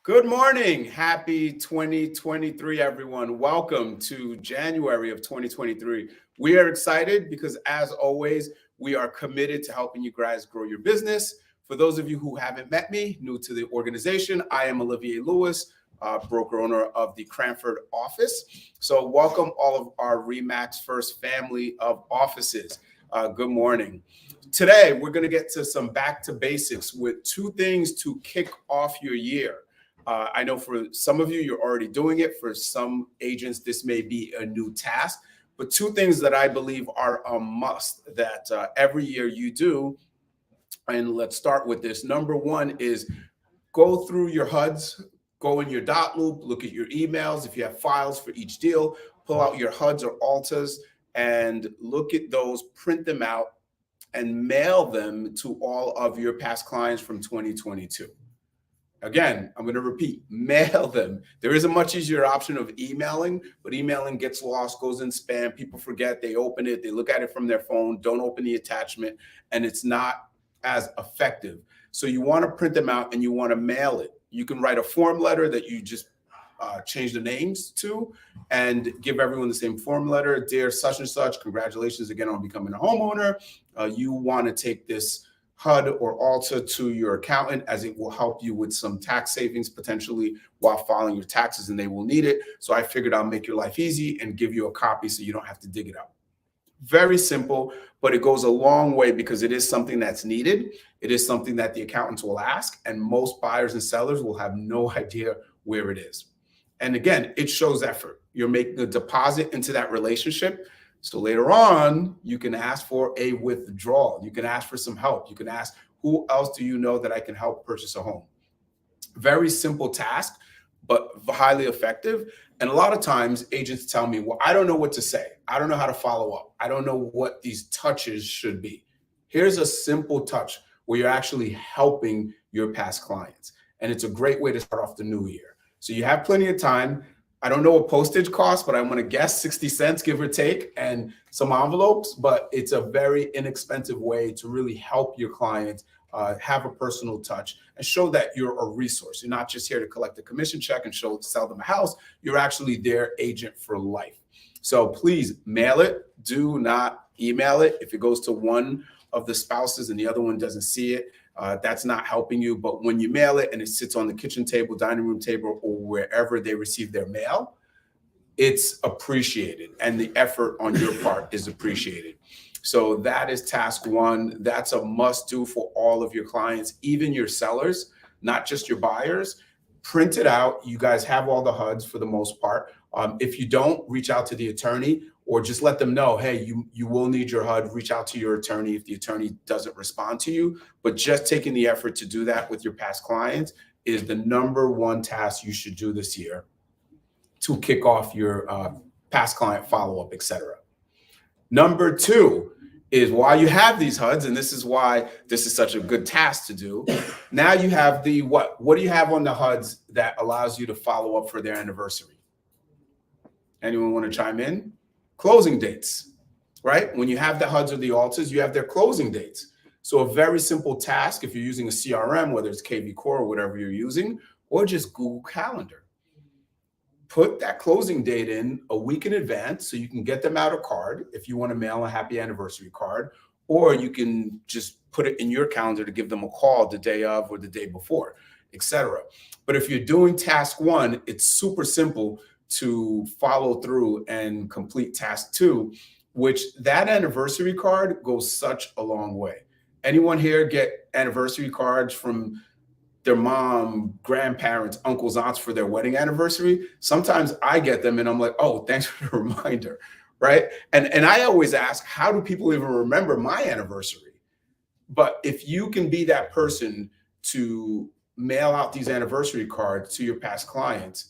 Good morning. Happy 2023, everyone. Welcome to January of 2023. We are excited because, as always, we are committed to helping you guys grow your business. For those of you who haven't met me, new to the organization, I am Olivier Lewis, broker owner of the Cranford office. So, welcome all of our RE/MAX First family of offices. Good morning. Today, we're going to get to some back to basics with two things to kick off your year. I know for some of you, you're already doing it. For some agents, this may be a new task. But two things that I believe are a must that every year you do. And let's start with this. Number one is go through your HUDs, go in your dot loop, look at your emails. If you have files for each deal, pull out your HUDs or ALTAs and look at those, print them out, and mail them to all of your past clients from 2022. Again, I'm going to repeat, mail them. There is a much easier option of emailing, but emailing gets lost, goes in spam. People forget, they open it, they look at it from their phone, don't open the attachment, and it's not as effective. So you want to print them out and you want to mail it. You can write a form letter that you just change the names to and give everyone the same form letter. Dear such and such, congratulations again on becoming a homeowner. You want to take this HUD or ALTA to your accountant, as it will help you with some tax savings potentially while filing your taxes, and they will need it. So I figured I'll make your life easy and give you a copy so you don't have to dig it out. Very simple, but it goes a long way because it is something that's needed. It is something that the accountants will ask, and most buyers and sellers will have no idea where it is. And again, it shows effort. You're making a deposit into that relationship. So later on, you can ask for a withdrawal. You can ask for some help. You can ask, who else do you know that I can help purchase a home? Very simple task, but highly effective. And a lot of times agents tell me, well, I don't know what to say. I don't know how to follow up. I don't know what these touches should be. Here's a simple touch where you're actually helping your past clients. And it's a great way to start off the new year. So you have plenty of time. I don't know what postage costs, but I'm going to guess 60 cents, give or take, and some envelopes. But it's a very inexpensive way to really help your clients have a personal touch and show that you're a resource. You're not just here to collect a commission check and sell them a house. You're actually their agent for life. So please mail it. Do not email it. If it goes to one of the spouses and the other one doesn't see it, that's not helping you. But when you mail it and it sits on the kitchen table, dining room table, or wherever they receive their mail, it's appreciated. And the effort on your part is appreciated. So that is task one. That's a must do for all of your clients, even your sellers, not just your buyers. Print it out. You guys have all the HUDs for the most part. If you don't, reach out to the attorney or just let them know, hey, you will need your HUD. Reach out to your attorney if the attorney doesn't respond to you. But just taking the effort to do that with your past clients is the number one task you should do this year to kick off your past client follow-up, etc. Number two is, while you have these HUDs, and this is why this is such a good task to do, now you have the what? What do you have on the HUDs that allows you to follow up for their anniversary? Anyone want to chime in? Closing dates, right? When you have the HUDs or the ALTAs, you have their closing dates. So a very simple task, if you're using a CRM, whether it's KV Core or whatever you're using, or just Google Calendar, put that closing date in a week in advance so you can get them out a card if you want to mail a happy anniversary card, or you can just put it in your calendar to give them a call the day of or the day before, etc. But if you're doing task one, it's super simple to follow through and complete task two, which that anniversary card goes such a long way. Anyone here get anniversary cards from their mom, grandparents, uncles, aunts for their wedding anniversary? Sometimes I get them and I'm like, oh, thanks for the reminder, right? And I always ask, how do people even remember my anniversary? But if you can be that person to mail out these anniversary cards to your past clients,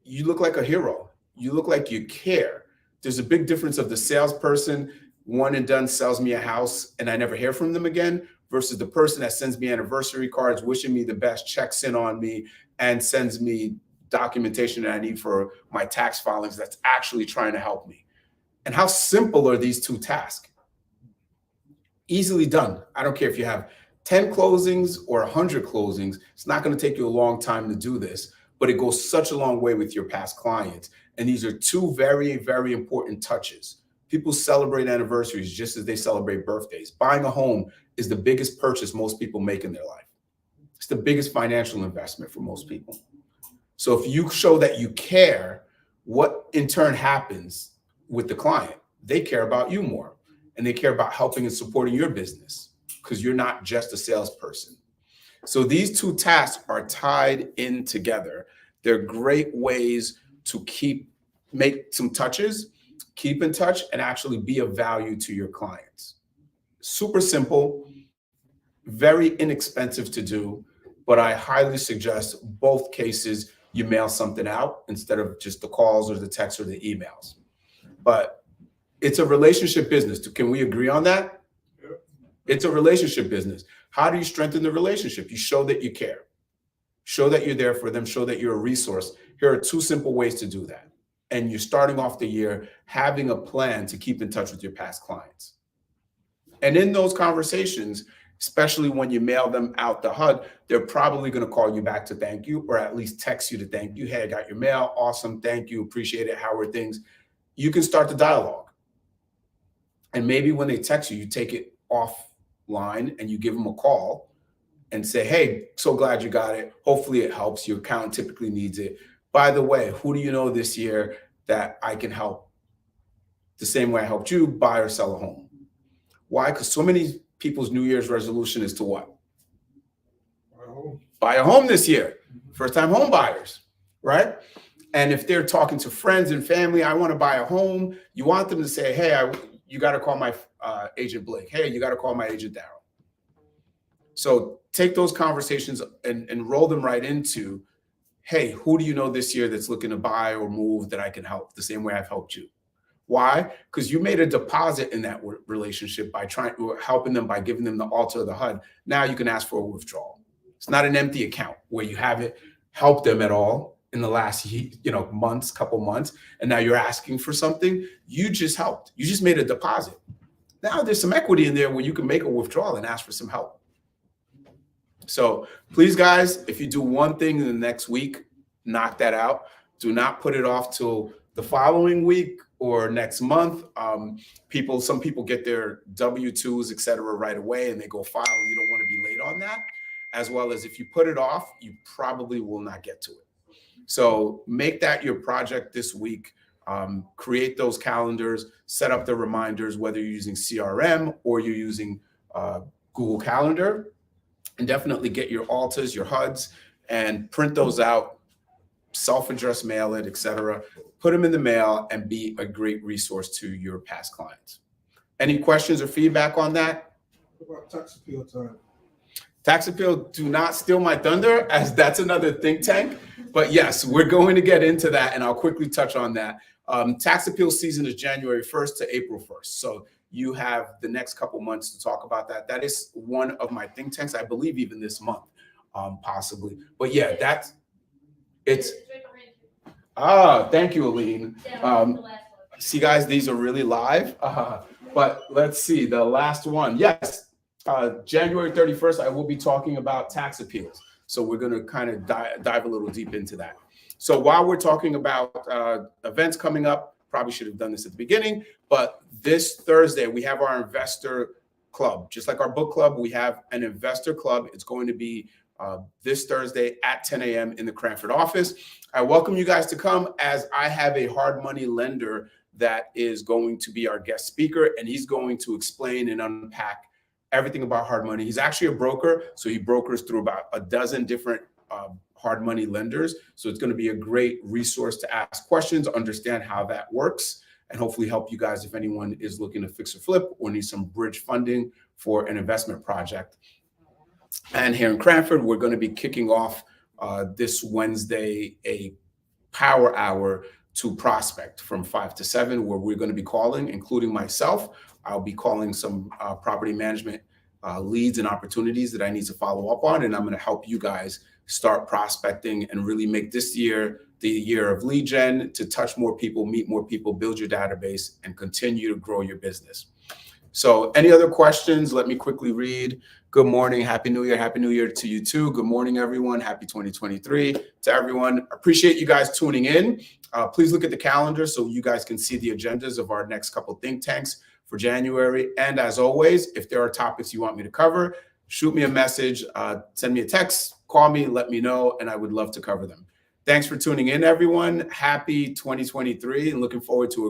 you look like a hero. You look like you care. There's a big difference of the salesperson, one and done, sells me a house and I never hear from them again, versus the person that sends me anniversary cards, wishing me the best, checks in on me, and sends me documentation that I need for my tax filings that's actually trying to help me. And how simple are these two tasks? Easily done. I don't care if you have 10 closings or 100 closings, it's not going to take you a long time to do this, but it goes such a long way with your past clients. And these are two very, very important touches. People celebrate anniversaries just as they celebrate birthdays. Buying a home is the biggest purchase most people make in their life. It's the biggest financial investment for most people. So if you show that you care, what in turn happens with the client? They care about you more, and they care about helping and supporting your business because you're not just a salesperson. So these two tasks are tied in together. They're great ways to make some touches, keep in touch, and actually be of value to your clients. Super simple, very inexpensive to do, but I highly suggest both cases you mail something out instead of just the calls or the texts or the emails. But it's a relationship business. Can we agree on that? Yep. It's a relationship business. How do you strengthen the relationship? You show that you care. Show that you're there for them. Show that you're a resource. Here are two simple ways to do that. And you're starting off the year having a plan to keep in touch with your past clients. And in those conversations, especially when you mail them out the HUD, they're probably going to call you back to thank you, or at least text you to thank you. Hey, I got your mail. Awesome. Thank you. Appreciate it. How are things? You can start the dialogue. And maybe when they text you, you take it offline and you give them a call and say, hey, so glad you got it. Hopefully it helps. Your account typically needs it. By the way, who do you know this year that I can help the same way I helped you buy or sell a home? Why? Because so many people's New Year's resolution is to what? Buy a home this year. First-time home buyers, right? And if they're talking to friends and family, I want to buy a home, you want them to say, hey, you got to call my agent Blake. Hey, you got to call my agent Daryl. So take those conversations and roll them right into, hey, who do you know this year that's looking to buy or move that I can help the same way I've helped you? Why? Because you made a deposit in that relationship by helping them, by giving them the altar of the HUD. Now you can ask for a withdrawal. It's not an empty account where you haven't helped them at all in the last couple months, and now you're asking for something. You just helped. You just made a deposit. Now there's some equity in there where you can make a withdrawal and ask for some help. So please, guys, if you do one thing in the next week, knock that out. Do not put it off till the following week or next month. Some people get their W-2s, et cetera, right away, and they go file. You don't want to be late on that. As well as if you put it off, you probably will not get to it. So make that your project this week. Create those calendars, set up the reminders, whether you're using CRM or you're using Google Calendar, and definitely get your altars, your HUDs, and print those out, self-address mail it, etc. Put them in the mail and be a great resource to your past clients. Any questions or feedback on that? What about tax appeal time? Tax appeal, do not steal my thunder, as that's another think tank. But yes, we're going to get into that, and I'll quickly touch on that. Tax appeal season is January 1st to April 1st. So you have the next couple months to talk about that. That is one of my think tanks, I believe even this month, possibly. But yeah, thank you, Aline. See, guys, these are really live. But let's see, the last one. Yes. January 31st, I will be talking about tax appeals. So we're going to kind of dive a little deep into that. So while we're talking about events coming up, probably should have done this at the beginning, but this Thursday, we have our investor club. Just like our book club, we have an investor club. It's going to be this Thursday at 10 a.m. in the Cranford office. I welcome you guys to come, as I have a hard money lender that is going to be our guest speaker, and he's going to explain and unpack everything about hard money. He's actually a broker, so he brokers through about a dozen different hard money lenders. So it's going to be a great resource to ask questions, understand how that works, and hopefully help you guys if anyone is looking to fix or flip or need some bridge funding for an investment project. And here in Cranford, we're going to be kicking off this Wednesday a power hour to prospect from 5 to 7, where we're going to be calling, including myself. I'll be calling some property management leads and opportunities that I need to follow up on. And I'm going to help you guys start prospecting and really make this year the year of lead gen, to touch more people, meet more people, build your database, and continue to grow your business. So any other questions? Let me quickly read. Good morning. Happy New Year. Happy New Year to you too. Good morning, everyone. Happy 2023 to everyone. Appreciate you guys tuning in. Please look at the calendar so you guys can see the agendas of our next couple think tanks for January. And as always, if there are topics you want me to cover, shoot me a message, send me a text, call me, let me know, and I would love to cover them. Thanks for tuning in, everyone. Happy 2023 and looking forward to a